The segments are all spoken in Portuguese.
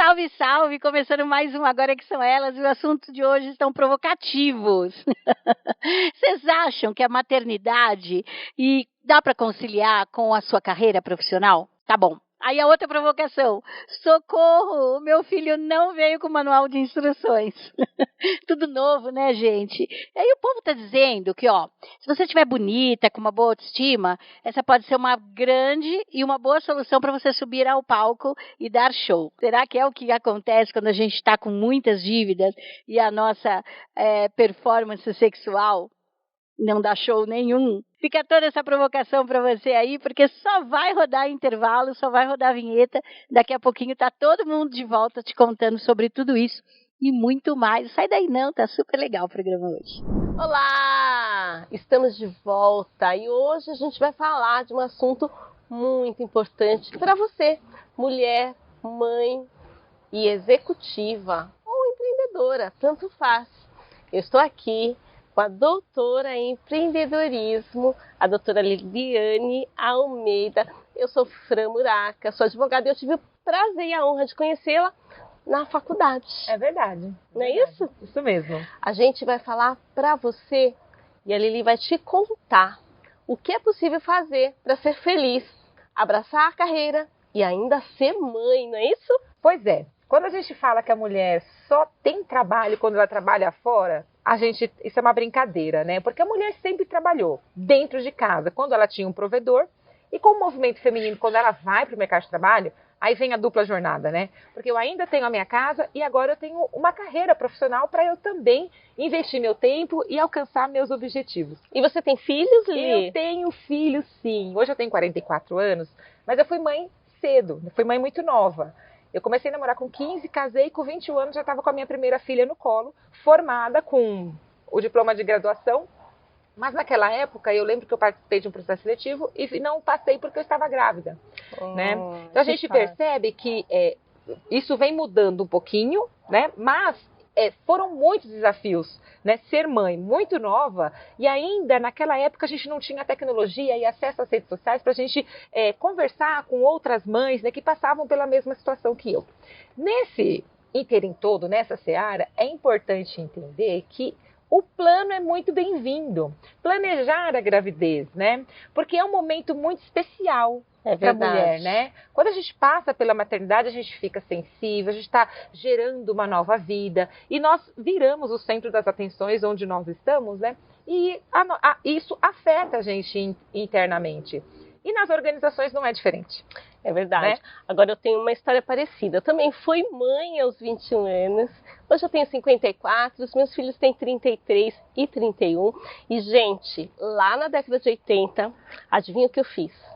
Salve, salve! Começando mais um Agora que São Elas e o assunto de hoje estão provocativos. Vocês acham que a maternidade dá para conciliar com a sua carreira profissional? Tá bom. Aí a outra provocação. Socorro! O meu filho não veio com manual de instruções. Tudo novo, né, gente? E aí o povo tá dizendo que, ó, se você estiver bonita, com uma boa autoestima, essa pode ser uma grande e uma boa solução para você subir ao palco e dar show. Será que é o que acontece quando a gente está com muitas dívidas e a nossa performance sexual não dá show nenhum? Fica toda essa provocação para você aí, porque só vai rodar intervalo, só vai rodar vinheta. Daqui a pouquinho tá todo mundo de volta te contando sobre tudo isso e muito mais. Sai daí não, tá super legal o programa hoje. Olá! Estamos de volta e hoje a gente vai falar de um assunto muito importante para você, mulher, mãe e executiva ou empreendedora, tanto faz. Eu estou aqui com a doutora em empreendedorismo, a doutora Liliane Almeida. Eu sou Fran Muraca, sou advogada e eu tive o prazer e a honra de conhecê-la na faculdade. É verdade. Não é isso? Isso mesmo. A gente vai falar para você e a Lili vai te contar o que é possível fazer para ser feliz, abraçar a carreira e ainda ser mãe, não é isso? Pois é. Quando a gente fala que a mulher só tem trabalho quando ela trabalha fora, isso é uma brincadeira, né? Porque a mulher sempre trabalhou dentro de casa, quando ela tinha um provedor, e com o movimento feminino, quando ela vai para o mercado de trabalho, aí vem a dupla jornada, né? Porque eu ainda tenho a minha casa e agora eu tenho uma carreira profissional para eu também investir meu tempo e alcançar meus objetivos. E você tem filhos, Li? Eu tenho filhos, sim. Hoje eu tenho 44 anos, mas eu fui mãe cedo, fui mãe muito nova. Eu comecei a namorar com 15, casei com 21 anos, já estava com a minha primeira filha no colo, formada com o diploma de graduação. Mas naquela época, eu lembro que eu participei de um processo seletivo e não passei porque eu estava grávida, né? Então a gente percebe que isso vem mudando um pouquinho, né? Mas foram muitos desafios, né? Ser mãe muito nova e ainda naquela época a gente não tinha tecnologia e acesso às redes sociais para a gente conversar com outras mães, né, que passavam pela mesma situação que eu. Nesse ínterim todo, nessa seara, é importante entender que o plano é muito bem-vindo. Planejar a gravidez, né? Porque é um momento muito especial para a mulher, né? Quando a gente passa pela maternidade, a gente fica sensível, a gente está gerando uma nova vida e nós viramos o centro das atenções onde nós estamos, né? E isso afeta a gente internamente. E nas organizações não é diferente. É verdade. Né? Agora eu tenho uma história parecida. Eu também fui mãe aos 21 anos. Hoje eu tenho 54, os meus filhos têm 33 e 31. E, gente, lá na década de 80, adivinha o que eu fiz?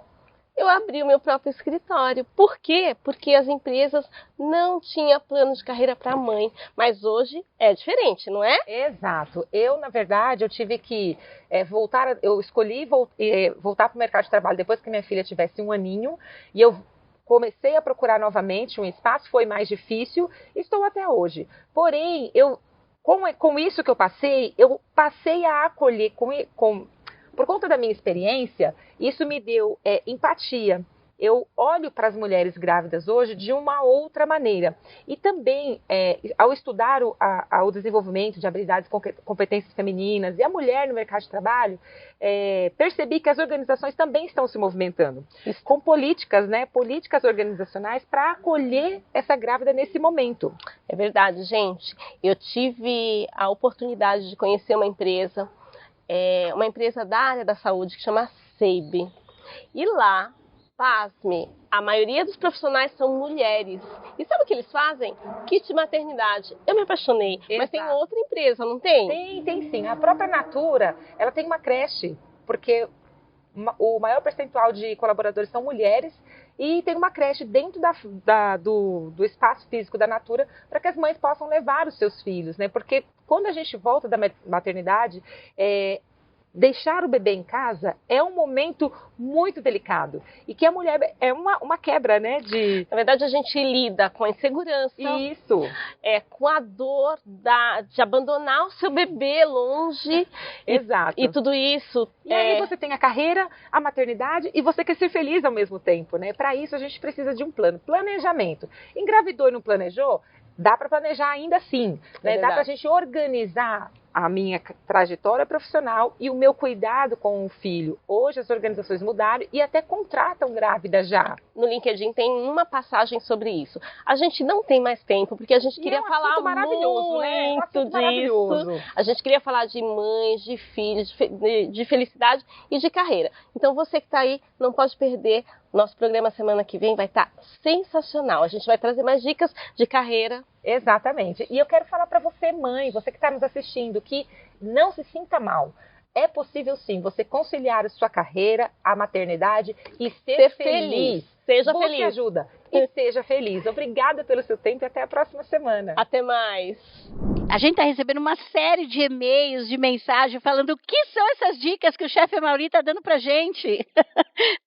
Eu abri o meu próprio escritório. Por quê? Porque as empresas não tinham plano de carreira para mãe. Mas hoje é diferente, não é? Exato. Eu, na verdade, eu tive que eu escolhi voltar para o mercado de trabalho depois que minha filha tivesse 1 aninho. E eu comecei a procurar novamente um espaço, foi mais difícil, estou até hoje. Porém, com isso que eu passei a acolher por conta da minha experiência, isso me deu empatia. Eu olho para as mulheres grávidas hoje de uma outra maneira. E também, ao estudar o desenvolvimento de habilidades e competências femininas e a mulher no mercado de trabalho, percebi que as organizações também estão se movimentando. Com políticas, né? Políticas organizacionais para acolher essa grávida nesse momento. É verdade, gente. Eu tive a oportunidade de conhecer uma empresa da área da saúde que chama SEIB. E lá, pasme, a maioria dos profissionais são mulheres. E sabe o que eles fazem? Kit maternidade. Eu me apaixonei. Exato. Mas tem outra empresa, não tem? Tem sim. A própria Natura, ela tem uma creche, porque o maior percentual de colaboradores são mulheres e tem uma creche dentro do espaço físico da Natura para que as mães possam levar os seus filhos, né? Porque quando a gente volta da maternidade, deixar o bebê em casa é um momento muito delicado. E que a mulher é uma quebra, né? Na verdade, a gente lida com a insegurança. Isso. Com a dor de abandonar o seu bebê longe. Exato. E tudo isso. E aí você tem a carreira, a maternidade e você quer ser feliz ao mesmo tempo, né? Para isso a gente precisa de um plano. Planejamento. Engravidou e não planejou? Dá para planejar ainda assim, né? Dá para a gente organizar a minha trajetória profissional e o meu cuidado com o filho. Hoje as organizações mudaram e até contratam grávida já. No LinkedIn tem uma passagem sobre isso. A gente não tem mais tempo, porque a gente queria falar maravilhoso, né? muito disso. A gente queria falar de mães, de filhos, de felicidade e de carreira. Então você que está aí, não pode perder. Nosso programa semana que vem vai estar sensacional. A gente vai trazer mais dicas de carreira. Exatamente. E eu quero falar para você, mãe, você que está nos assistindo, que não se sinta mal. É possível sim você conciliar a sua carreira, a maternidade e ser feliz. Seja Busque feliz. ajuda e seja feliz. Obrigada pelo seu tempo e até a próxima semana. Até mais. A gente está recebendo uma série de e-mails, de mensagens, falando o que são essas dicas que o chefe Amaury está dando pra gente.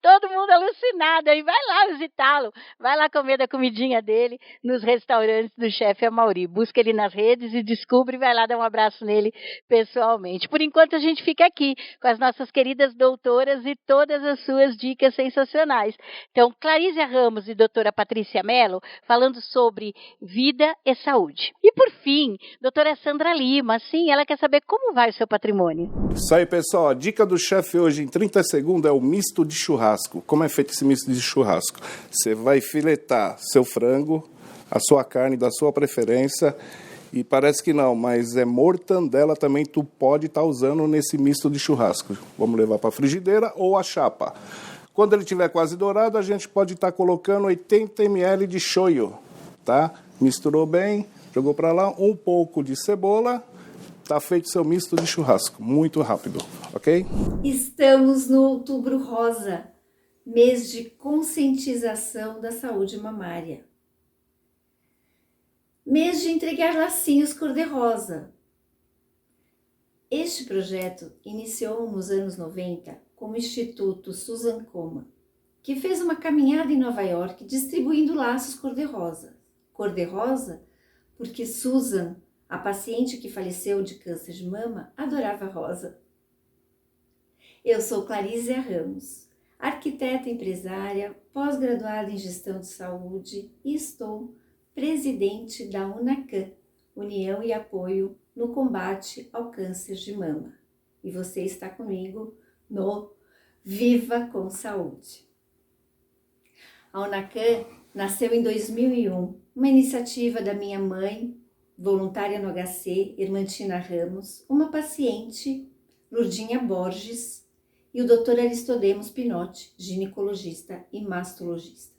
Todo mundo alucinado aí. Vai lá visitá-lo. Vai lá comer da comidinha dele nos restaurantes do chefe Amaury. Busca ele nas redes e descobre e vai lá dar um abraço nele pessoalmente. Por enquanto a gente fica aqui com as nossas queridas doutoras e todas as suas dicas sensacionais. Então, Clarísia Ramos e doutora Patrícia Mello falando sobre vida e saúde. E por fim, doutora Sandra Lima, sim, ela quer saber como vai o seu patrimônio. Isso aí, pessoal. A dica do chefe hoje em 30 segundos é o misto de churrasco. Como é feito esse misto de churrasco? Você vai filetar seu frango, a sua carne da sua preferência, e parece que não, mas mortandela também tu pode estar usando nesse misto de churrasco. Vamos levar para a frigideira ou a chapa. Quando ele estiver quase dourado, a gente pode estar colocando 80 ml de shoyu, tá? Misturou bem, jogou para lá um pouco de cebola, tá feito seu misto de churrasco, muito rápido, ok? Estamos no Outubro Rosa, mês de conscientização da saúde mamária. Mês de entregar lacinhos cor-de-rosa. Este projeto iniciou nos anos 90 como o Instituto Susan Komen, que fez uma caminhada em Nova York distribuindo laços cor-de-rosa. Cor-de-rosa porque Susan, a paciente que faleceu de câncer de mama, adorava rosa. Eu sou Clarísia Ramos, arquiteta empresária, pós-graduada em gestão de saúde e estou presidente da UNACAM, União e Apoio no Combate ao Câncer de Mama. E você está comigo no Viva com Saúde. A UNACAM nasceu em 2001, uma iniciativa da minha mãe, voluntária no HC, Irmantina Ramos, uma paciente, Lurdinha Borges, e o Dr. Aristodemos Pinotti, ginecologista e mastologista.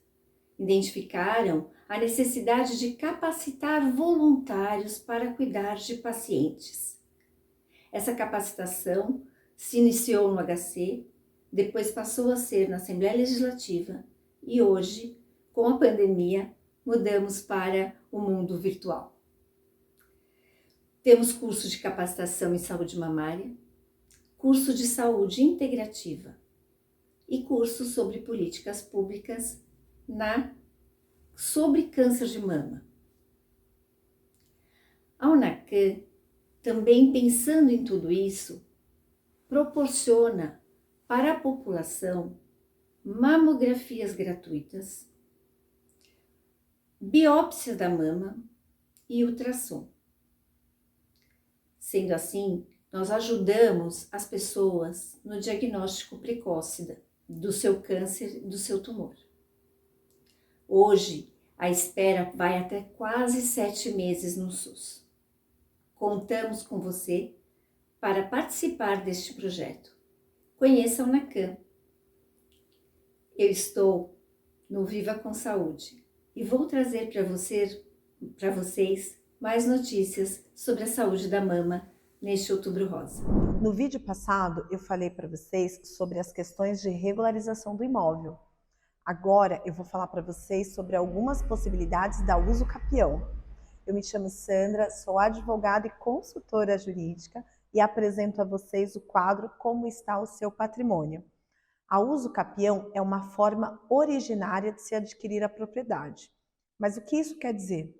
Identificaram a necessidade de capacitar voluntários para cuidar de pacientes. Essa capacitação se iniciou no HC, depois passou a ser na Assembleia Legislativa e hoje, com a pandemia, mudamos para o mundo virtual. Temos curso de capacitação em saúde mamária, curso de saúde integrativa e curso sobre políticas públicas sobre câncer de mama. A UNACAM, também pensando em tudo isso, proporciona para a população mamografias gratuitas, biópsia da mama e ultrassom. Sendo assim, nós ajudamos as pessoas no diagnóstico precoce do seu câncer, do seu tumor. Hoje, a espera vai até quase 7 meses no SUS. Contamos com você para participar deste projeto. Conheça a UNACAM. Eu estou no Viva com Saúde e vou trazer para vocês mais notícias sobre a saúde da mama neste Outubro Rosa. No vídeo passado, eu falei para vocês sobre as questões de regularização do imóvel. Agora eu vou falar para vocês sobre algumas possibilidades da uso capião. Eu me chamo Sandra, sou advogada e consultora jurídica e apresento a vocês o quadro Como está o seu patrimônio. A uso capião é uma forma originária de se adquirir a propriedade. Mas o que isso quer dizer?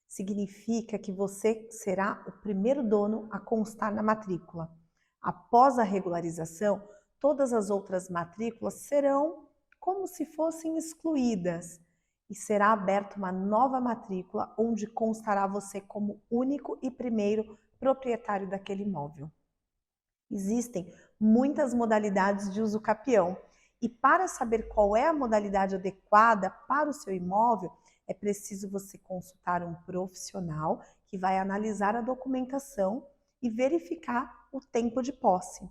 Significa que você será o primeiro dono a constar na matrícula. Após a regularização, todas as outras matrículas serão como se fossem excluídas e será aberta uma nova matrícula onde constará você como único e primeiro proprietário daquele imóvel. Existem muitas modalidades de uso capião e para saber qual é a modalidade adequada para o seu imóvel, é preciso você consultar um profissional que vai analisar a documentação e verificar o tempo de posse.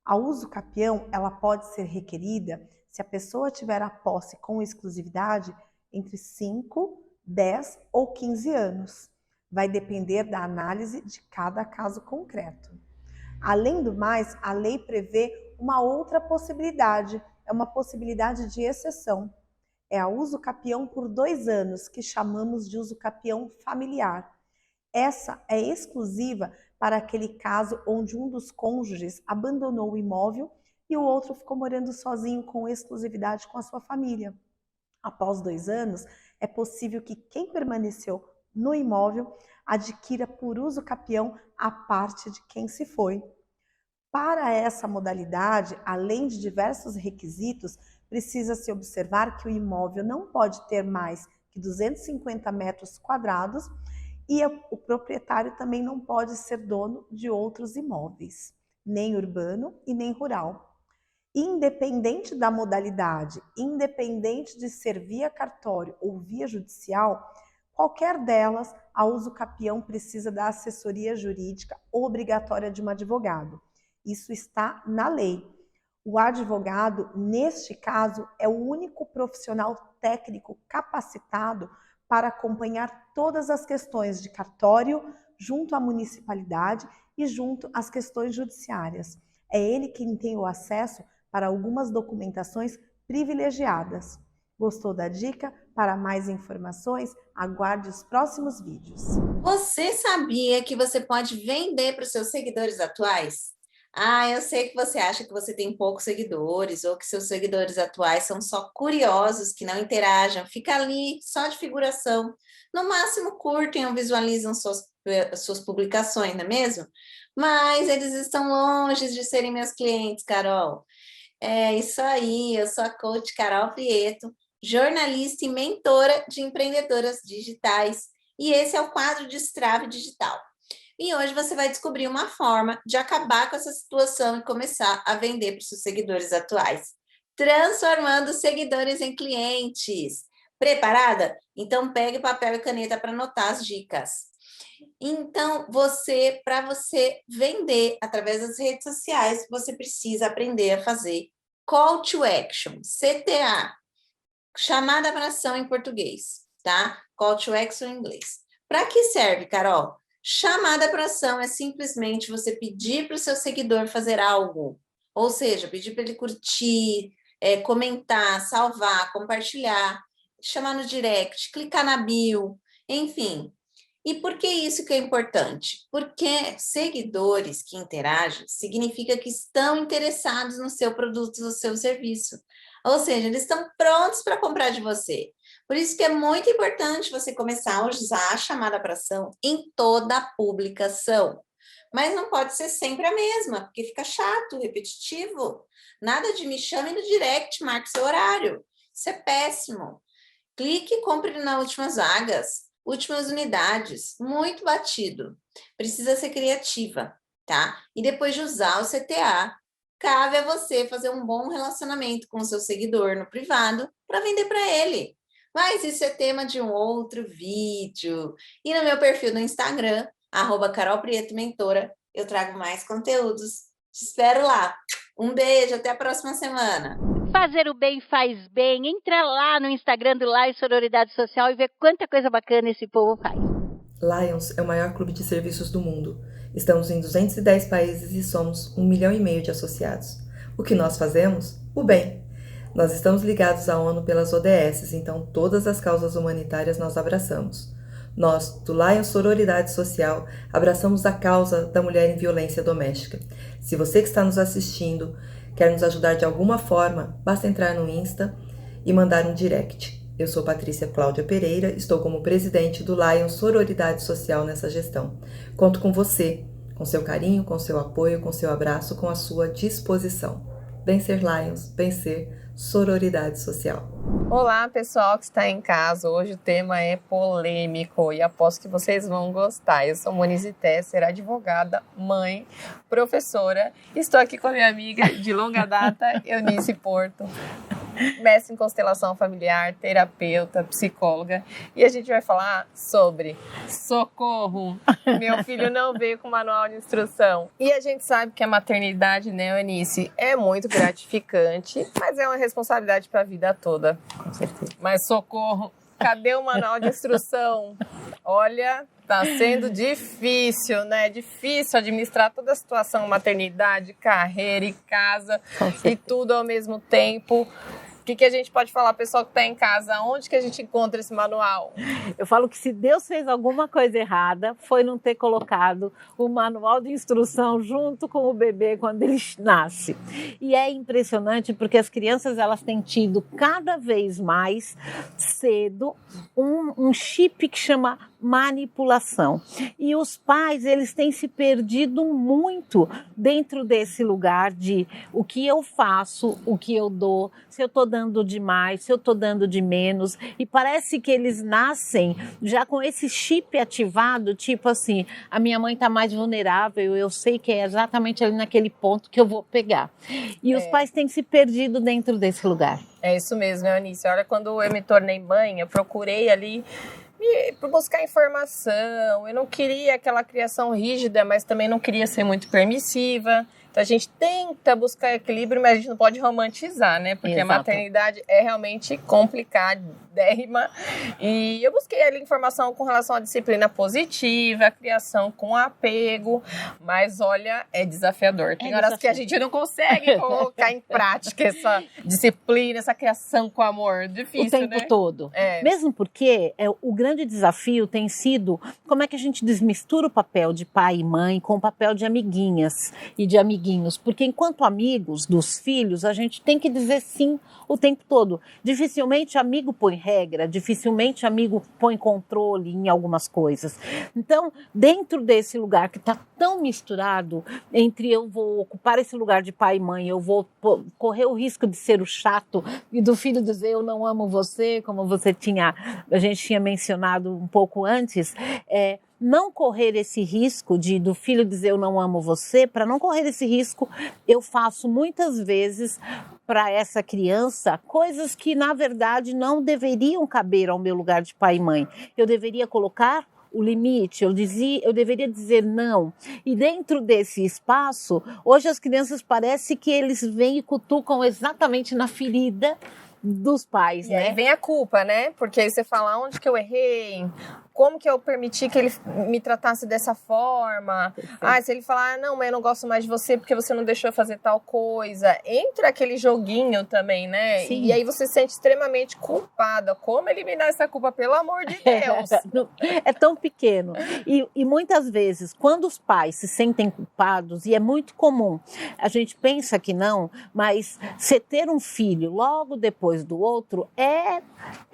A uso capião, ela pode ser requerida se a pessoa tiver a posse com exclusividade entre 5, 10 ou 15 anos. Vai depender da análise de cada caso concreto. Além do mais, a lei prevê uma outra possibilidade, é uma possibilidade de exceção. É a uso capião por 2 anos, que chamamos de uso capião familiar. Essa é exclusiva para aquele caso onde um dos cônjuges abandonou o imóvel e o outro ficou morando sozinho com exclusividade com a sua família. Após 2 anos, é possível que quem permaneceu no imóvel adquira por uso capião a parte de quem se foi. Para essa modalidade, além de diversos requisitos, precisa-se observar que o imóvel não pode ter mais que 250 metros quadrados e o proprietário também não pode ser dono de outros imóveis, nem urbano e nem rural. Independente da modalidade, independente de ser via cartório ou via judicial, qualquer delas, a uso capião precisa da assessoria jurídica obrigatória de um advogado. Isso está na lei. O advogado, neste caso, é o único profissional técnico capacitado para acompanhar todas as questões de cartório junto à municipalidade e junto às questões judiciárias. É ele quem tem o acesso para algumas documentações privilegiadas. Gostou da dica? Para mais informações, aguarde os próximos vídeos. Você sabia que você pode vender para os seus seguidores atuais? Eu sei que você acha que você tem poucos seguidores ou que seus seguidores atuais são só curiosos, que não interagem, fica ali só de figuração. No máximo curtem ou visualizam suas publicações, não é mesmo? Mas eles estão longe de serem meus clientes, Carol. É isso aí, eu sou a coach Carol Prieto, jornalista e mentora de empreendedoras digitais. E esse é o quadro Destrave Digital. E hoje você vai descobrir uma forma de acabar com essa situação e começar a vender para os seus seguidores atuais, transformando seguidores em clientes. Preparada? Então pegue papel e caneta para anotar as dicas. Então, para você vender através das redes sociais, você precisa aprender a fazer Call to Action, CTA, chamada para ação em português, tá? Call to Action em inglês. Para que serve, Carol? Chamada para ação é simplesmente você pedir para o seu seguidor fazer algo, ou seja, pedir para ele curtir, comentar, salvar, compartilhar, chamar no direct, clicar na bio, enfim. E por que isso que é importante? Porque seguidores que interagem significa que estão interessados no seu produto, no seu serviço. Ou seja, eles estão prontos para comprar de você. Por isso que é muito importante você começar a usar a chamada para ação em toda a publicação. Mas não pode ser sempre a mesma, porque fica chato, repetitivo. Nada de me chame no direct, marque seu horário. Isso é péssimo. Clique e compre nas últimas vagas, últimas unidades. Muito batido. Precisa ser criativa, tá? E depois de usar o CTA, cabe a você fazer um bom relacionamento com o seu seguidor no privado para vender para ele. Mas isso é tema de um outro vídeo. E no meu perfil no Instagram, @CarolPrietoMentora, eu trago mais conteúdos. Te espero lá. Um beijo, até a próxima semana. Fazer o bem faz bem. Entra lá no Instagram do Lions Sororidade Social e vê quanta coisa bacana esse povo faz. Lions é o maior clube de serviços do mundo. Estamos em 210 países e somos 1,5 milhão de associados. O que nós fazemos? O bem. Nós estamos ligados à ONU pelas ODS, então todas as causas humanitárias nós abraçamos. Nós, do Lions Sororidade Social, abraçamos a causa da mulher em violência doméstica. Se você que está nos assistindo quer nos ajudar de alguma forma, basta entrar no Insta e mandar um direct. Eu sou Patrícia Cláudia Pereira, estou como presidente do Lions Sororidade Social nessa gestão. Conto com você, com seu carinho, com seu apoio, com seu abraço, com a sua disposição. Vencer Lions, vencer sororidade social. Olá, pessoal que está em casa. Hoje o tema é polêmico e aposto que vocês vão gostar. Eu sou Monize Tesser, advogada, mãe, professora. Estou aqui com a minha amiga de longa data, Eunice Porto, mestre em constelação familiar, terapeuta, psicóloga. E a gente vai falar sobre socorro. Meu filho não veio com manual de instrução. E a gente sabe que a maternidade, né, Eunice, é muito gratificante, mas é uma responsabilidade para a vida toda. Com certeza. Mas socorro, cadê o manual de instrução? Olha, tá sendo difícil, né? Difícil administrar toda a situação, maternidade, carreira e casa e tudo ao mesmo tempo. O que a gente pode falar, pessoal que está em casa? Onde que a gente encontra esse manual? Eu falo que se Deus fez alguma coisa errada, foi não ter colocado o manual de instrução junto com o bebê quando ele nasce. E é impressionante porque as crianças elas têm tido cada vez mais cedo um chip que chama manipulação. E os pais, eles têm se perdido muito dentro desse lugar de o que eu faço, o que eu dou, se eu estou dando demais, se eu estou dando de menos. E parece que eles nascem já com esse chip ativado, tipo assim, a minha mãe está mais vulnerável, eu sei que é exatamente ali naquele ponto que eu vou pegar. E os pais têm se perdido dentro desse lugar. É isso mesmo, Eunice. Olha, quando eu me tornei mãe, eu procurei ali para buscar informação. Eu não queria aquela criação rígida, mas também não queria ser muito permissiva. Então a gente tenta buscar equilíbrio, mas a gente não pode romantizar, né? Porque Exato. A maternidade é realmente complicadérrima. E eu busquei ali informação com relação à disciplina positiva, a criação com apego, mas olha, é desafiador. Tem horas que a gente não consegue colocar em prática essa disciplina, essa criação com amor. Difícil, o tempo né? todo. Mesmo porque o grande desafio tem sido como é que a gente desmistura o papel de pai e mãe com o papel de amiguinhas e de amiguinhos. Porque enquanto amigos dos filhos, a gente tem que dizer sim o tempo todo. Dificilmente amigo põe regra, dificilmente amigo põe controle em algumas coisas. Então, dentro desse lugar que está tão misturado, entre eu vou ocupar esse lugar de pai e mãe, eu vou correr o risco de ser o chato e do filho dizer eu não amo você, como a gente tinha mencionado um pouco antes, não correr esse risco do filho dizer eu não amo você. Para não correr esse risco, eu faço muitas vezes para essa criança coisas que na verdade não deveriam caber ao meu lugar de pai e mãe. Eu deveria colocar o limite, eu deveria dizer não. E dentro desse espaço, hoje as crianças parece que eles vêm e cutucam exatamente na ferida dos pais, né? E aí vem a culpa, né? Porque aí você fala, onde que eu errei? Como que eu permiti que ele me tratasse dessa forma? Se ele falar, não, mas eu não gosto mais de você porque você não deixou eu fazer tal coisa. Entra aquele joguinho também, né? Sim. E aí você se sente extremamente culpada. Como eliminar essa culpa, pelo amor de Deus? É tão pequeno. E muitas vezes, quando os pais se sentem culpados, e é muito comum, a gente pensa que não, mas você ter um filho logo depois do outro é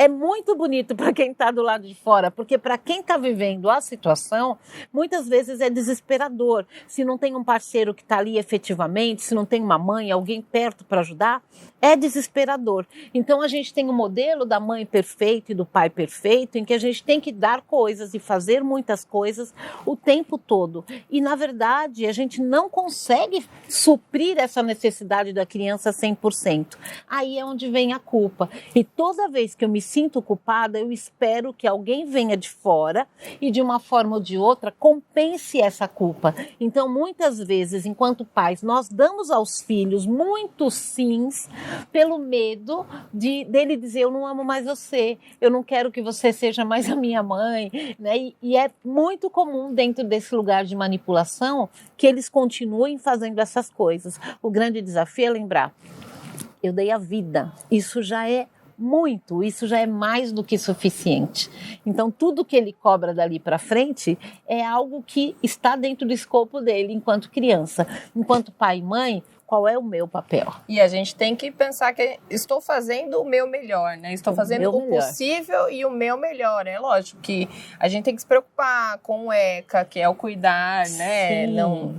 muito bonito para quem está do lado de fora, porque para quem está vivendo a situação, muitas vezes é desesperador. Se não tem um parceiro que está ali efetivamente, se não tem uma mãe, alguém perto para ajudar, é desesperador. Então a gente tem o modelo da mãe perfeita e do pai perfeito, em que a gente tem que dar coisas e fazer muitas coisas o tempo todo. E na verdade a gente não consegue suprir essa necessidade da criança 100%. Aí é onde vem a culpa. E toda vez que eu me sinto culpada, eu espero que alguém venha de fora e de uma forma ou de outra compense essa culpa. Então muitas vezes, enquanto pais, nós damos aos filhos muitos sims pelo medo dele dizer eu não amo mais você, eu não quero que você seja mais a minha mãe, né? E é muito comum dentro desse lugar de manipulação que eles continuem fazendo essas coisas. O grande desafio é lembrar, eu dei a vida, isso já é muito, isso já é mais do que suficiente. Então, tudo que ele cobra dali para frente é algo que está dentro do escopo dele enquanto criança. Enquanto pai e mãe, qual é o meu papel? E a gente tem que pensar que estou fazendo o meu melhor, né? Estou fazendo o possível e o meu melhor. É lógico que a gente tem que se preocupar com o ECA, que é o cuidar, né? Não,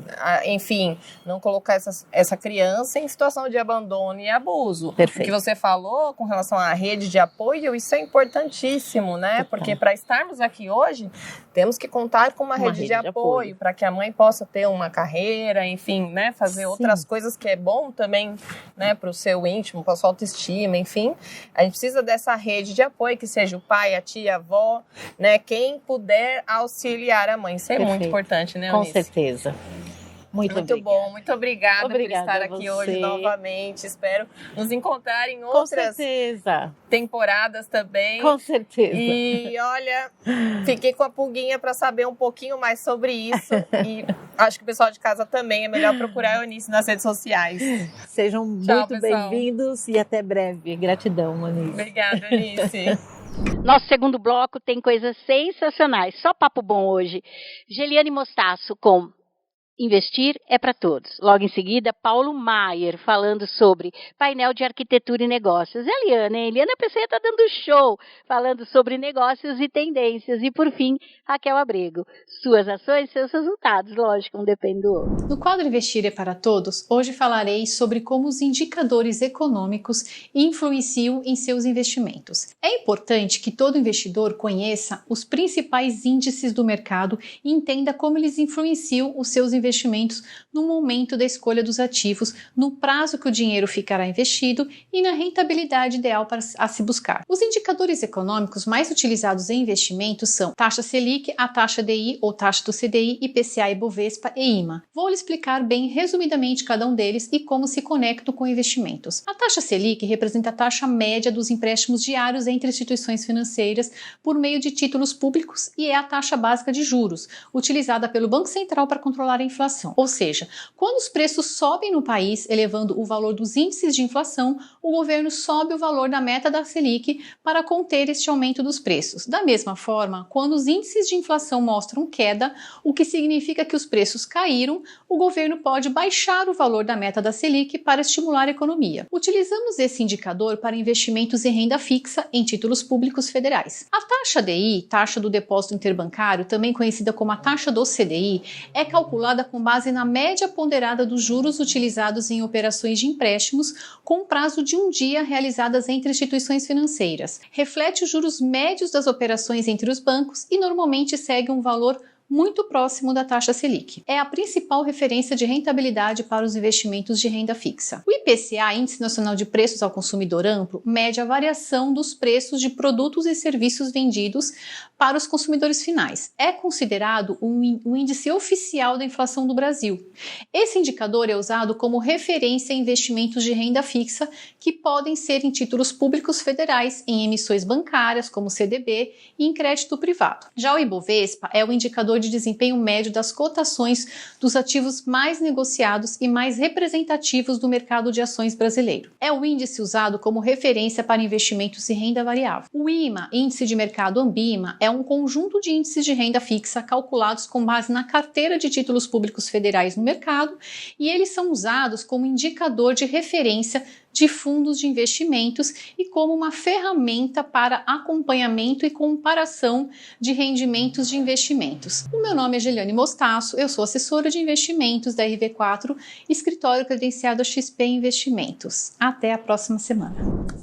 enfim, não colocar essa criança em situação de abandono e abuso. Perfeito. O que você falou com relação à rede de apoio, isso é importantíssimo, né? Porque para estarmos aqui hoje, temos que contar com uma rede de apoio para que a mãe possa ter uma carreira, enfim, né? Fazer outras coisas que é bom também, né, para o seu íntimo, para a sua autoestima, enfim. A gente precisa dessa rede de apoio, que seja o pai, a tia, a avó, né, quem puder auxiliar a mãe. Isso é muito importante, né, Eunice? Com certeza. Muito bom, muito obrigada por estar aqui hoje novamente. Espero nos encontrar em outras temporadas também. Com certeza. E olha, fiquei com a pulguinha para saber um pouquinho mais sobre isso. E acho que o pessoal de casa também é melhor procurar a Eunice nas redes sociais. Sejam muito bem-vindos e até breve. Gratidão, Eunice. Obrigada, Eunice. Nosso segundo bloco tem coisas sensacionais. Só papo bom hoje. Geliane Mostaço com Investir é para todos. Logo em seguida, Paulo Maier falando sobre painel de arquitetura e negócios. Eliana PC está dando show falando sobre negócios e tendências. E por fim, Raquel Abrego. Suas ações, seus resultados, lógico, um depende do outro. No quadro Investir é para todos, hoje falarei sobre como os indicadores econômicos influenciam em seus investimentos. É importante que todo investidor conheça os principais índices do mercado e entenda como eles influenciam os seus investimentos no momento da escolha dos ativos, no prazo que o dinheiro ficará investido e na rentabilidade ideal a se buscar. Os indicadores econômicos mais utilizados em investimentos são taxa Selic, a taxa DI ou taxa do CDI, IPCA, Ibovespa e IMA. Vou lhe explicar bem resumidamente cada um deles e como se conectam com investimentos. A taxa Selic representa a taxa média dos empréstimos diários entre instituições financeiras por meio de títulos públicos e é a taxa básica de juros, utilizada pelo Banco Central para controlar a inflação. Ou seja, quando os preços sobem no país, elevando o valor dos índices de inflação, o governo sobe o valor da meta da Selic para conter este aumento dos preços. Da mesma forma, quando os índices de inflação mostram queda, o que significa que os preços caíram, o governo pode baixar o valor da meta da Selic para estimular a economia. Utilizamos esse indicador para investimentos em renda fixa em títulos públicos federais. A taxa DI, taxa do depósito interbancário, também conhecida como a taxa do CDI, é calculada com base na média ponderada dos juros utilizados em operações de empréstimos com prazo de um dia realizadas entre instituições financeiras. Reflete os juros médios das operações entre os bancos e normalmente segue um valor muito próximo da taxa Selic. É a principal referência de rentabilidade para os investimentos de renda fixa. O IPCA, Índice Nacional de Preços ao Consumidor Amplo, mede a variação dos preços de produtos e serviços vendidos para os consumidores finais. É considerado um índice oficial da inflação do Brasil. Esse indicador é usado como referência em investimentos de renda fixa que podem ser em títulos públicos federais, em emissões bancárias, como CDB, e em crédito privado. Já o Ibovespa é o indicador de desempenho médio das cotações dos ativos mais negociados e mais representativos do mercado de ações brasileiro. É o índice usado como referência para investimentos em renda variável. O IMA, Índice de Mercado Ambima, é um conjunto de índices de renda fixa calculados com base na carteira de títulos públicos federais no mercado e eles são usados como indicador de referência de fundos de investimentos e como uma ferramenta para acompanhamento e comparação de rendimentos de investimentos. O meu nome é Geliane Mostaço, eu sou assessora de investimentos da RV4, escritório credenciado a XP Investimentos. Até a próxima semana.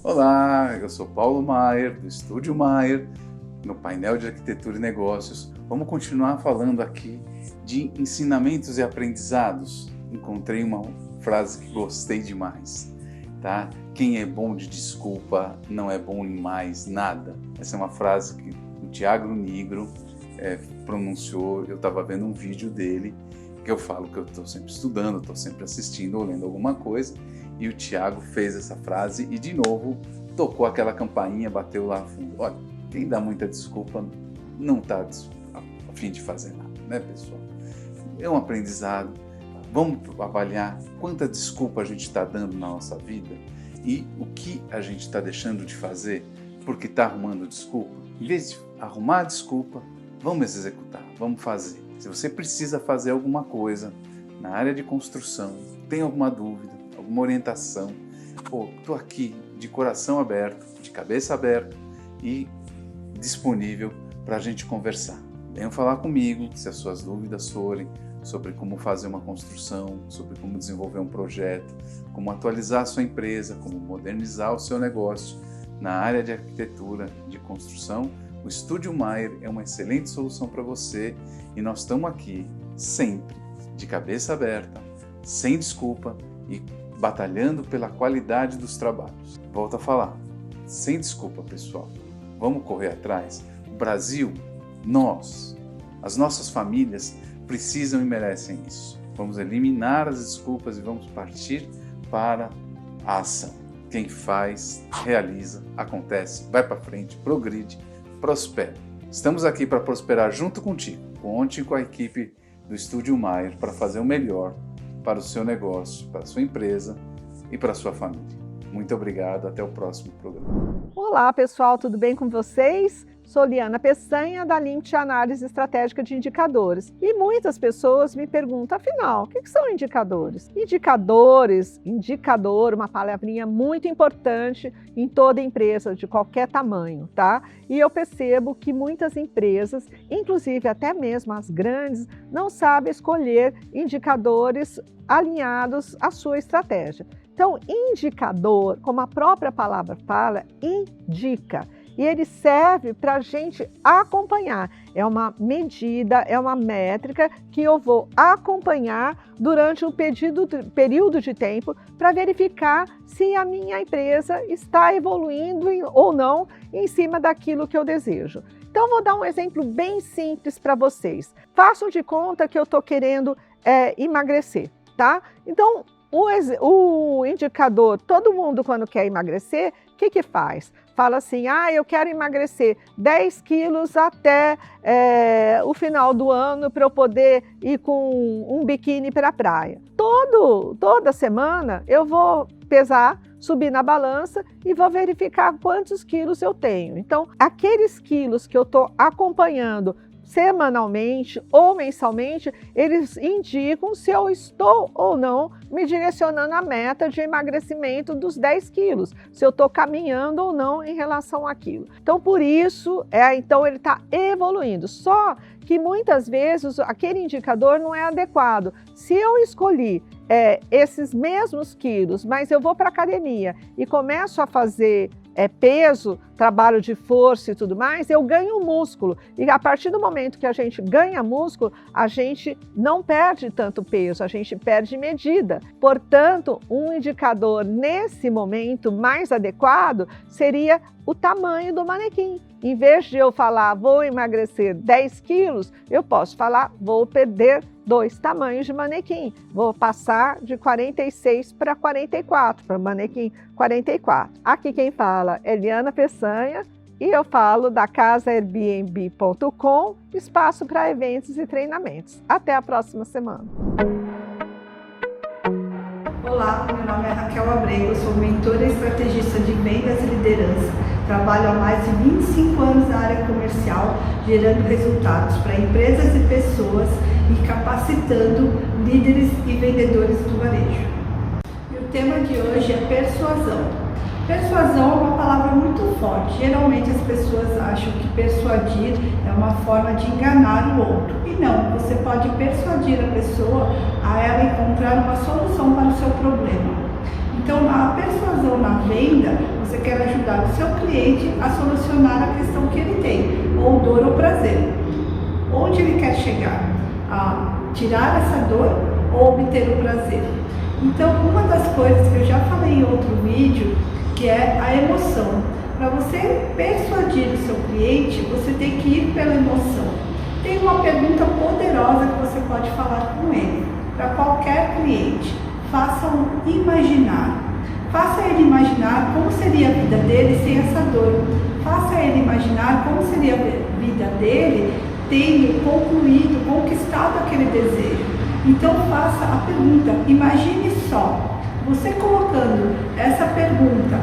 Olá, eu sou Paulo Maier, do Estúdio Maier, no painel de Arquitetura e Negócios. Vamos continuar falando aqui de ensinamentos e aprendizados. Encontrei uma frase que gostei demais. Tá? Quem é bom de desculpa não é bom em mais nada. Essa é uma frase que o Tiago Nigro pronunciou. Eu estava vendo um vídeo dele que eu falo que eu estou sempre estudando, estou sempre assistindo ou lendo alguma coisa e o Tiago fez essa frase e de novo tocou aquela campainha, bateu lá no fundo. Olha, quem dá muita desculpa não está a fim de fazer nada, né, pessoal? É um aprendizado. Vamos avaliar quanta desculpa a gente está dando na nossa vida E o que a gente está deixando de fazer porque está arrumando desculpa? Em vez de arrumar desculpa, vamos executar, vamos fazer. Se você precisa fazer alguma coisa na área de construção, tem alguma dúvida, alguma orientação, estou aqui de coração aberto, de cabeça aberta e disponível para a gente conversar. Venham falar comigo se as suas dúvidas forem sobre como fazer uma construção, sobre como desenvolver um projeto, como atualizar a sua empresa, como modernizar o seu negócio. Na área de arquitetura, de construção, o Estúdio Maier é uma excelente solução para você e nós estamos aqui sempre de cabeça aberta, sem desculpa e batalhando pela qualidade dos trabalhos. Volto a falar, sem desculpa, pessoal. Vamos correr atrás. O Brasil, nós, as nossas famílias precisam e merecem isso. Vamos eliminar as desculpas e vamos partir para a ação. Quem faz, realiza, acontece, vai para frente, progride, prospera. Estamos aqui para prosperar junto contigo. Conte com a equipe do Estúdio Maier para fazer o melhor para o seu negócio, para a sua empresa e para a sua família. Muito obrigado, até o próximo programa. Olá pessoal, tudo bem com vocês? Sou Liana Peçanha, da Limit Análise Estratégica de Indicadores. E muitas pessoas me perguntam, afinal, o que são indicadores? Indicador, uma palavrinha muito importante em toda empresa, de qualquer tamanho, tá? E eu percebo que muitas empresas, inclusive até mesmo as grandes, não sabem escolher indicadores alinhados à sua estratégia. Então, indicador, como a própria palavra fala, indica. E ele serve para a gente acompanhar. É uma medida, é uma métrica que eu vou acompanhar durante um período de tempo para verificar se a minha empresa está evoluindo ou não em cima daquilo que eu desejo. Então, vou dar um exemplo bem simples para vocês. Façam de conta que eu estou querendo emagrecer, tá? Então, o indicador, todo mundo quando quer emagrecer, o que faz? Fala assim, eu quero emagrecer 10 quilos até o final do ano para eu poder ir com um biquíni para a praia. Toda semana eu vou pesar, subir na balança e vou verificar quantos quilos eu tenho. Então, aqueles quilos que eu estou acompanhando semanalmente ou mensalmente, eles indicam se eu estou ou não me direcionando à meta de emagrecimento dos 10 quilos, se eu estou caminhando ou não em relação àquilo. Então, por isso, então ele está evoluindo. Só que muitas vezes aquele indicador não é adequado. Se eu escolhi esses mesmos quilos, mas eu vou para a academia e começo a fazer peso, trabalho de força e tudo mais, eu ganho músculo. E a partir do momento que a gente ganha músculo, a gente não perde tanto peso, a gente perde medida. Portanto, um indicador nesse momento mais adequado seria o tamanho do manequim. Em vez de eu falar vou emagrecer 10 quilos, eu posso falar vou perder 2 tamanhos de manequim. Vou passar de 46 para 44, para manequim 44. Aqui quem fala é Liana Peçanha e eu falo da CasaAirbnb.com, espaço para eventos e treinamentos. Até a próxima semana. Olá, meu nome é Raquel Abrego, sou mentora e estrategista de vendas e liderança. Trabalho há mais de 25 anos na área comercial, gerando resultados para empresas e pessoas e capacitando líderes e vendedores do varejo. E o tema de hoje é persuasão. Persuasão é uma palavra muito forte. Geralmente as pessoas acham que persuadir é uma forma de enganar o outro. E não, você pode persuadir a pessoa a ela encontrar uma solução para o seu problema. Então, a persuasão na venda, você quer ajudar o seu cliente a solucionar a questão que ele tem, ou dor ou prazer. Onde ele quer chegar? A tirar essa dor ou obter o prazer. Então, uma das coisas que eu já falei em outro vídeo, que é a emoção. Para você persuadir o seu cliente, você tem que ir pela emoção. Tem uma pergunta poderosa que você pode falar com ele. Para qualquer cliente, faça-o imaginar. Faça ele imaginar como seria a vida dele sem essa dor. Faça ele imaginar como seria a vida dele tendo conquistado aquele desejo. Então faça a pergunta, imagine só, Você colocando essa pergunta,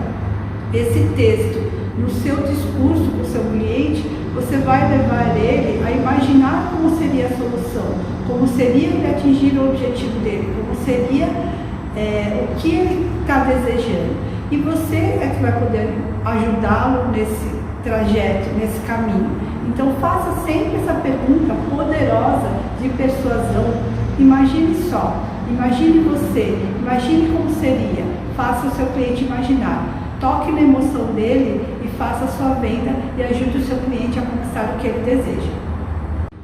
esse texto no seu discurso com o seu cliente, você vai levar ele a imaginar como seria a solução, como seria ele atingir o objetivo dele, como seria o que ele está desejando. E você é que vai poder ajudá-lo nesse trajeto, nesse caminho. Então faça sempre essa pergunta poderosa de persuasão. Imagine só, imagine você, imagine como seria, faça o seu cliente imaginar, toque na emoção dele e faça a sua venda e ajude o seu cliente a conquistar o que ele deseja.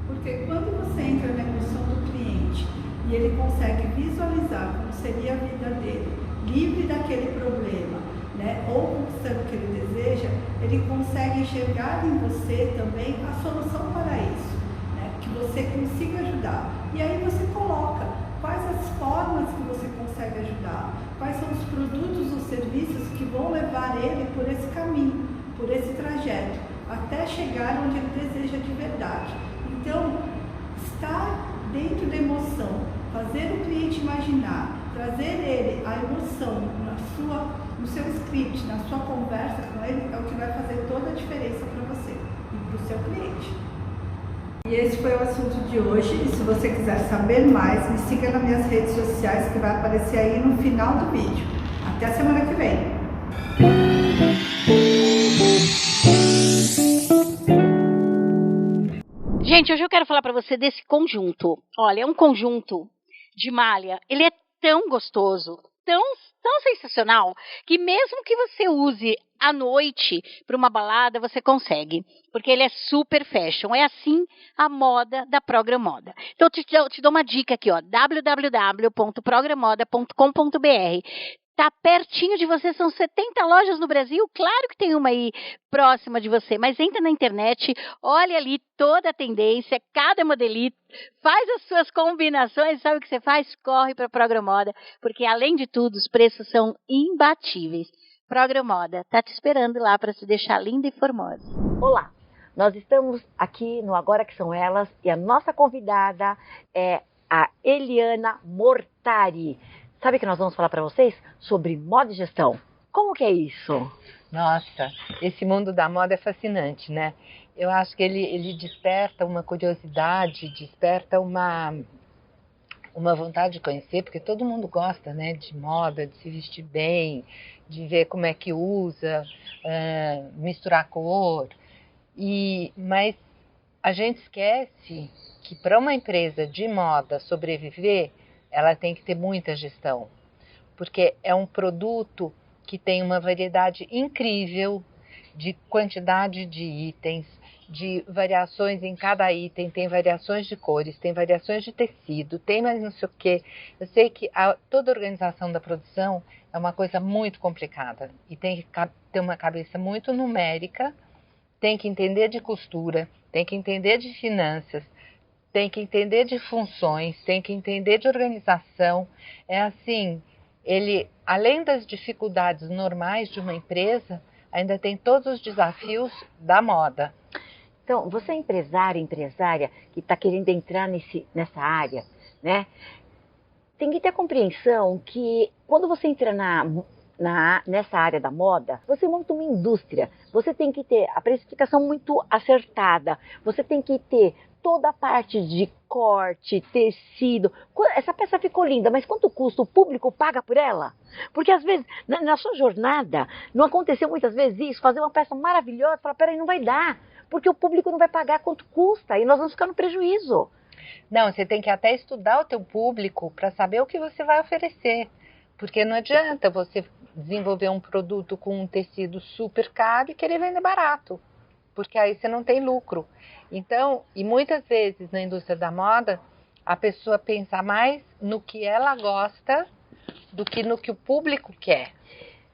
Porque quando você entra na emoção do cliente e ele consegue visualizar como seria a vida dele, livre daquele problema, né, ou conquistando o que ele deseja, ele consegue enxergar em você também a solução para isso, né, que você consiga ajudar. E aí você coloca quais as formas que você consegue ajudar, quais são os produtos ou serviços que vão levar ele por esse caminho, por esse trajeto, até chegar onde ele deseja de verdade. Então, estar dentro da emoção, fazer o cliente imaginar, trazer ele a emoção no seu script, na sua conversa com ele, é o que vai fazer toda a diferença para você e para o seu cliente. E esse foi o assunto de hoje. E se você quiser saber mais, me siga nas minhas redes sociais, que vai aparecer aí no final do vídeo. Até a semana que vem. Gente, hoje eu quero falar para você desse conjunto. Olha, é um conjunto de malha. Ele é tão gostoso, tão sensacional, que mesmo que você use à noite para uma balada, você consegue. Porque ele é super fashion. É assim a moda da Programmoda. Então, eu te dou uma dica aqui, ó, www.programmoda.com.br. Tá pertinho de você, são 70 lojas no Brasil, claro que tem uma aí próxima de você, mas entra na internet, olha ali toda a tendência, cada modelito, faz as suas combinações, sabe o que você faz? Corre para a Programmoda, porque além de tudo, os preços são imbatíveis. Programmoda, tá te esperando lá para se deixar linda e formosa. Olá, nós estamos aqui no Agora Que São Elas e a nossa convidada é a Eliana Mortari. Sabe que nós vamos falar para vocês sobre moda e gestão? Como que é isso? Nossa, esse mundo da moda é fascinante, né? Eu acho que ele desperta uma curiosidade, desperta uma vontade de conhecer, porque todo mundo gosta, né, de moda, de se vestir bem, de ver como é que usa, misturar cor. Mas a gente esquece que para uma empresa de moda sobreviver, ela tem que ter muita gestão, porque é um produto que tem uma variedade incrível de quantidade de itens, de variações em cada item, tem variações de cores, tem variações de tecido, tem mais não sei o quê. Eu sei que toda a organização da produção é uma coisa muito complicada e tem que ter uma cabeça muito numérica, tem que entender de costura, tem que entender de finanças, tem que entender de funções, tem que entender de organização. É assim, ele, além das dificuldades normais de uma empresa, ainda tem todos os desafios da moda. Então, você é empresária que está querendo entrar nessa área, né? Tem que ter a compreensão que quando você entra nessa área da moda, você monta uma indústria. Você tem que ter a precificação muito acertada. Você tem que ter toda a parte de corte, tecido. Essa peça ficou linda, mas quanto custa? O público paga por ela? Porque às vezes, na sua jornada, não aconteceu muitas vezes isso, fazer uma peça maravilhosa, falar, peraí, não vai dar, porque o público não vai pagar quanto custa e nós vamos ficar no prejuízo. Não, você tem que até estudar o teu público para saber o que você vai oferecer. Porque não adianta você desenvolver um produto com um tecido super caro e querer vender barato, porque aí você não tem lucro. Então, e muitas vezes na indústria da moda, a pessoa pensa mais no que ela gosta do que no que o público quer.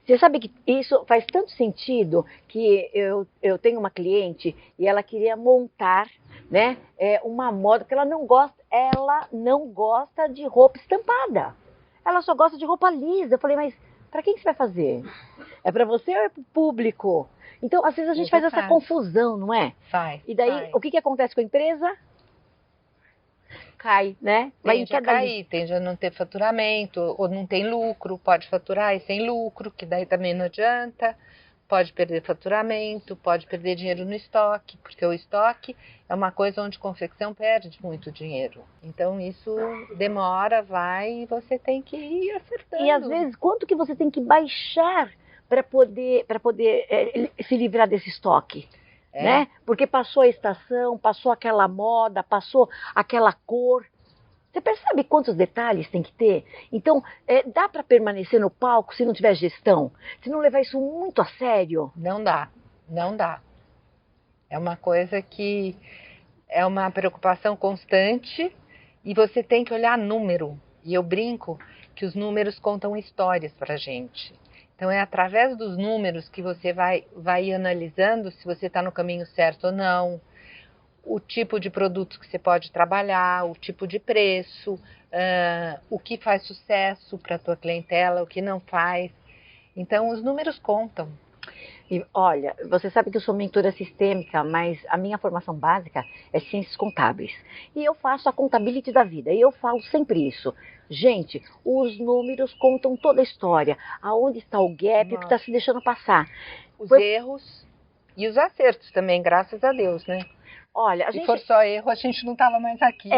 Você sabe que isso faz tanto sentido que eu tenho uma cliente e ela queria montar, né, uma moda que ela não gosta de roupa estampada. Ela só gosta de roupa lisa. Eu falei, mas para quem que você vai fazer? É para você ou é para o público? Então, às vezes a gente faz essa confusão, não é? Faz. E daí, o que acontece com a empresa? cai, né? Tende a cair, tende a não ter faturamento, ou não tem lucro, pode faturar e sem lucro, que daí também não adianta. Pode perder faturamento, pode perder dinheiro no estoque, porque o estoque é uma coisa onde confecção perde muito dinheiro. Então isso demora, vai, e você tem que ir acertando. E às vezes, quanto que você tem que baixar para poder se livrar desse estoque? Né? Porque passou a estação, passou aquela moda, passou aquela cor. Você percebe quantos detalhes tem que ter? Então, dá para permanecer no palco se não tiver gestão? Se não levar isso muito a sério? Não dá, não dá. É uma coisa que é uma preocupação constante e você tem que olhar número. E eu brinco que os números contam histórias pra gente. Então é através dos números que você vai analisando se você está no caminho certo ou não, o tipo de produto que você pode trabalhar, o tipo de preço, o que faz sucesso para a tua clientela, o que não faz. Então os números contam. E olha, você sabe que eu sou mentora sistêmica, mas a minha formação básica é ciências contábeis. E eu faço a contabilidade da vida, e eu falo sempre isso. Gente, os números contam toda a história. Aonde está o gap, o que está se deixando passar. Os erros e os acertos também, graças a Deus, né? Olha, se for só erro, a gente não estava mais aqui.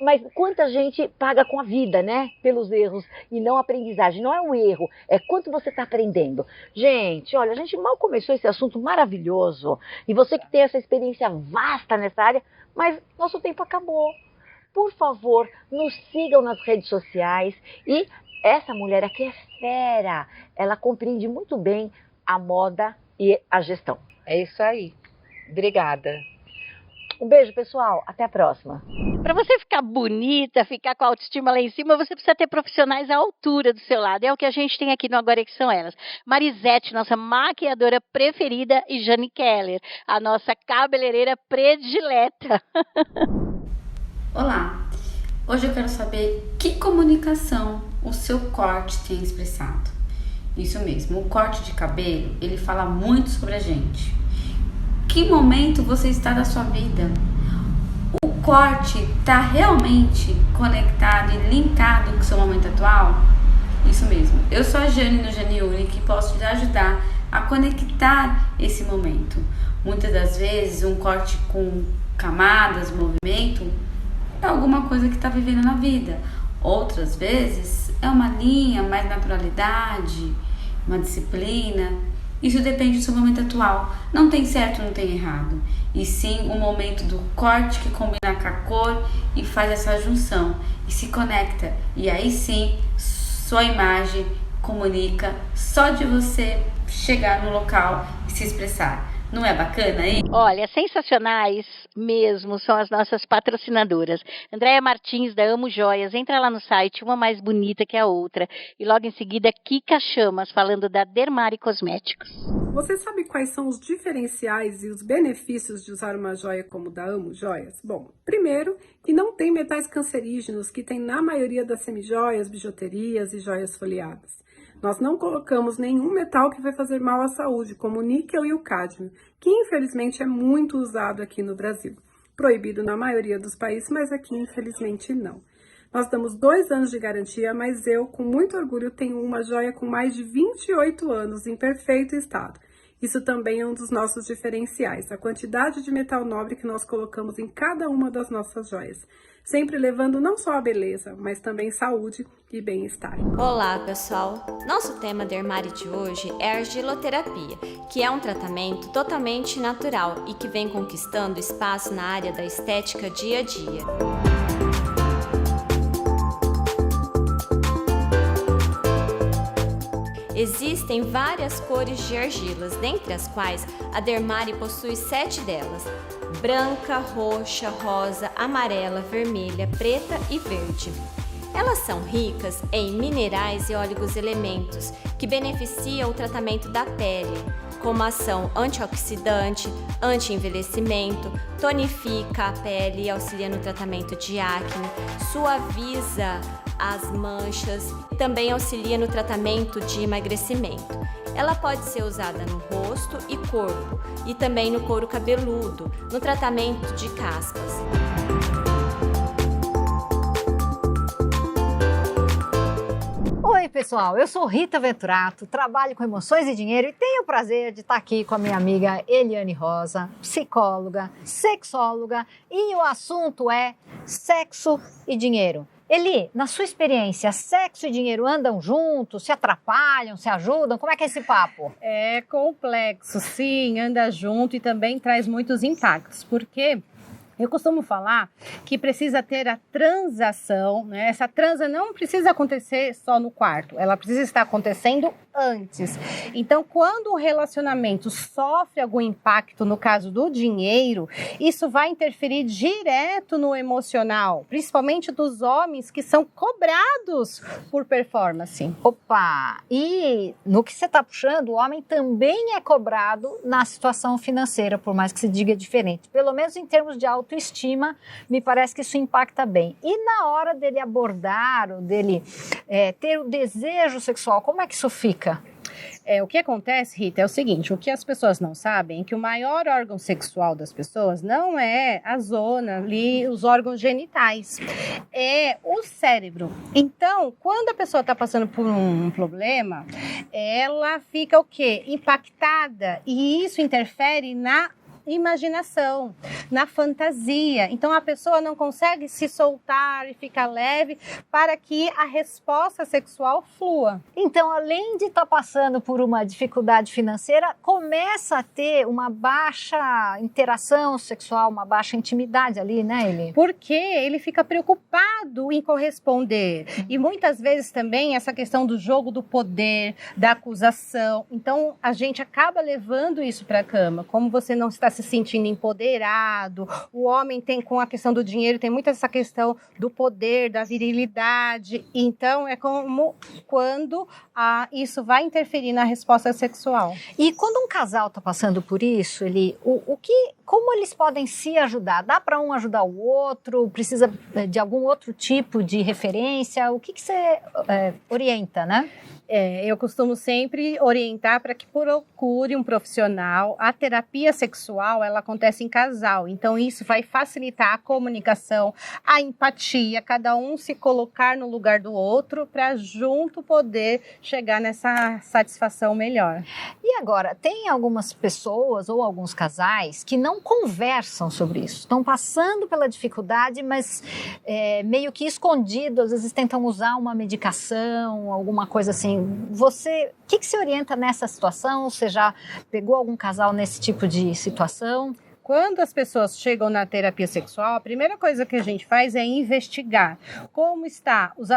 Mas quanta gente paga com a vida, né? Pelos erros e não aprendizagem. Não é um erro, é quanto você está aprendendo. Gente, olha, a gente mal começou esse assunto maravilhoso. E você que tem essa experiência vasta nessa área, mas nosso tempo acabou. Por favor, nos sigam nas redes sociais. E essa mulher aqui é fera. Ela compreende muito bem a moda e a gestão. É isso aí. Obrigada. Um beijo, pessoal. Até a próxima. Para você ficar bonita, ficar com a autoestima lá em cima, você precisa ter profissionais à altura do seu lado. É o que a gente tem aqui no Agora Que São Elas. Marisete, nossa maquiadora preferida, e Jane Keller, a nossa cabeleireira predileta. Olá, hoje eu quero saber que comunicação o seu corte tem expressado. Isso mesmo, o corte de cabelo, ele fala muito sobre a gente. Que momento você está da sua vida? O corte está realmente conectado e linkado com o seu momento atual? Isso mesmo, eu sou a Jane no Jane Unique e posso te ajudar a conectar esse momento. Muitas das vezes um corte com camadas, movimento, é alguma coisa que está vivendo na vida. Outras vezes é uma linha, mais naturalidade, uma disciplina. Isso depende do seu momento atual. Não tem certo, não tem errado. E sim o momento do corte que combina com a cor e faz essa junção. E se conecta. E aí sim, sua imagem comunica só de você chegar no local e se expressar. Não é bacana, hein? Olha, sensacionais mesmo são as nossas patrocinadoras. Andréia Martins, da Amo Joias, entra lá no site, uma mais bonita que a outra. E logo em seguida, Kika Chamas, falando da Dermari Cosméticos. Você sabe quais são os diferenciais e os benefícios de usar uma joia como da Amo Joias? Bom, primeiro, que não tem metais cancerígenos que tem na maioria das semijoias, bijuterias e joias folheadas. Nós não colocamos nenhum metal que vai fazer mal à saúde, como o níquel e o cádmio, que infelizmente é muito usado aqui no Brasil. Proibido na maioria dos países, mas aqui infelizmente não. Nós damos 2 anos de garantia, mas eu, com muito orgulho, tenho uma joia com mais de 28 anos em perfeito estado. Isso também é um dos nossos diferenciais, a quantidade de metal nobre que nós colocamos em cada uma das nossas joias, sempre levando não só a beleza, mas também saúde e bem-estar. Olá, pessoal! Nosso tema Dermari de hoje é a argiloterapia, que é um tratamento totalmente natural e que vem conquistando espaço na área da estética dia a dia. Existem várias cores de argilas, dentre as quais a Dermari possui 7 delas: branca, roxa, rosa, amarela, vermelha, preta e verde. Elas são ricas em minerais e elementos que beneficiam o tratamento da pele, como ação antioxidante, anti-envelhecimento, tonifica a pele e auxilia no tratamento de acne, suaviza as manchas, também auxilia no tratamento de emagrecimento. Ela pode ser usada no rosto e corpo e também no couro cabeludo, no tratamento de caspas. pessoal, eu sou Rita Venturato, trabalho com emoções e dinheiro e tenho o prazer de estar aqui com a minha amiga Eliane Rosa, psicóloga, sexóloga, e o assunto é sexo e dinheiro. Eli, na sua experiência, sexo e dinheiro andam juntos, se atrapalham, se ajudam? Como é que é esse papo? É complexo, sim, anda junto e também traz muitos impactos, porque eu costumo falar que precisa ter a transação, né? Essa transa não precisa acontecer só no quarto, ela precisa estar acontecendo antes. Então, quando o relacionamento sofre algum impacto, no caso do dinheiro, isso vai interferir direto no emocional, principalmente dos homens que são cobrados por performance. Opa! E no que você está puxando, o homem também é cobrado na situação financeira, por mais que se diga diferente. Pelo menos em termos de autoestima, me parece que isso impacta bem. E na hora dele abordar, ou dele ter o desejo sexual, como é que isso fica? O que acontece, Rita, é o seguinte, o que as pessoas não sabem é que o maior órgão sexual das pessoas não é a zona ali, os órgãos genitais, é o cérebro. Então, quando a pessoa está passando por um problema, ela fica o quê? Impactada, e isso interfere na imaginação, na fantasia. Então a pessoa não consegue se soltar e ficar leve para que a resposta sexual flua. Então, além de estar passando por uma dificuldade financeira, começa a ter uma baixa interação sexual, uma baixa intimidade ali, né, Eli? Porque ele fica preocupado em corresponder. E muitas vezes também essa questão do jogo do poder, da acusação. Então a gente acaba levando isso para a cama. Como você não está se sentindo empoderado, o homem tem, com a questão do dinheiro, tem muito essa questão do poder, da virilidade. Então é como quando isso vai interferir na resposta sexual. E quando um casal está passando por isso, como eles podem se ajudar? Dá para um ajudar o outro? Precisa de algum outro tipo de referência? O que você orienta, né? Eu costumo sempre orientar para que procure um profissional. A terapia sexual, ela acontece em casal, então isso vai facilitar a comunicação, a empatia, cada um se colocar no lugar do outro para junto poder chegar nessa satisfação melhor. E agora, tem algumas pessoas ou alguns casais que não conversam sobre isso, estão passando pela dificuldade, mas meio que escondido, às vezes tentam usar uma medicação, alguma coisa assim. O que se orienta nessa situação? Você já pegou algum casal nesse tipo de situação? Quando as pessoas chegam na terapia sexual, a primeira coisa que a gente faz é investigar como está os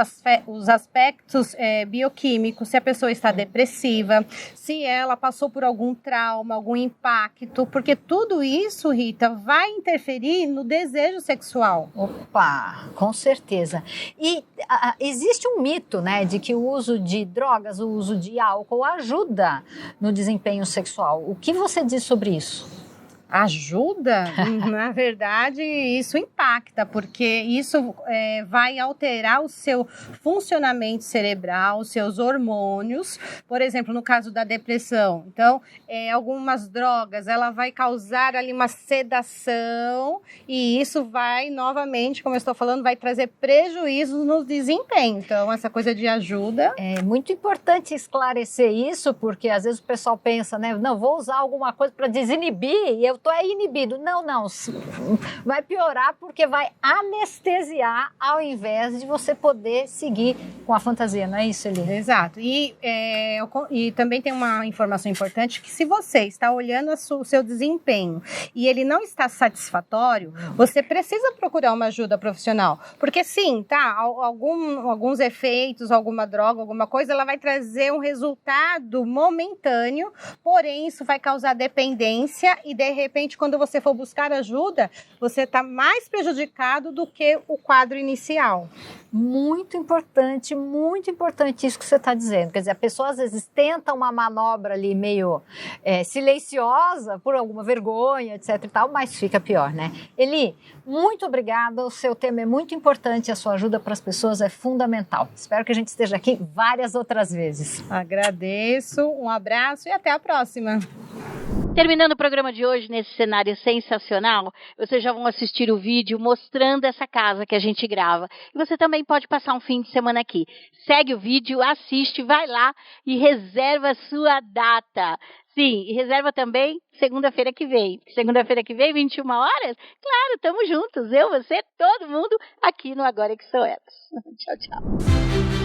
aspectos bioquímicos, se a pessoa está depressiva, se ela passou por algum trauma, algum impacto, porque tudo isso, Rita, vai interferir no desejo sexual. Opa, com certeza. E existe um mito, né, de que o uso de drogas, o uso de álcool ajuda no desempenho sexual. O que você diz sobre isso? Ajuda? Na verdade, isso impacta, porque isso vai alterar o seu funcionamento cerebral, os seus hormônios. Por exemplo, no caso da depressão. Então, algumas drogas, ela vai causar ali uma sedação e isso vai, novamente, como eu estou falando, vai trazer prejuízos no desempenho. Então, essa coisa de ajuda... É muito importante esclarecer isso, porque às vezes o pessoal pensa, né? Não, vou usar alguma coisa para desinibir e eu estou inibido. Não, vai piorar porque vai anestesiar ao invés de você poder seguir com a fantasia, não é isso, Eli? Exato. E também tem uma informação importante que se você está olhando o seu desempenho e ele não está satisfatório, você precisa procurar uma ajuda profissional. Porque sim, tá, alguns efeitos, alguma droga, alguma coisa, ela vai trazer um resultado momentâneo, porém isso vai causar dependência e de repente quando você for buscar ajuda, você está mais prejudicado do que o quadro inicial. Muito importante isso que você está dizendo. Quer dizer, a pessoa às vezes tenta uma manobra ali meio silenciosa, por alguma vergonha, etc e tal, mas fica pior, né? Eli, muito obrigada, o seu tema é muito importante, a sua ajuda para as pessoas é fundamental. Espero que a gente esteja aqui várias outras vezes. Agradeço, um abraço e até a próxima. Terminando o programa de hoje nesse cenário sensacional, vocês já vão assistir o vídeo mostrando essa casa que a gente grava. E você também pode passar um fim de semana aqui. Segue o vídeo, assiste, vai lá e reserva a sua data. Sim, e reserva também segunda-feira que vem. Segunda-feira que vem, 21 horas? Claro, estamos juntos. Eu, você, todo mundo aqui no Agora que São Elas. Tchau, tchau.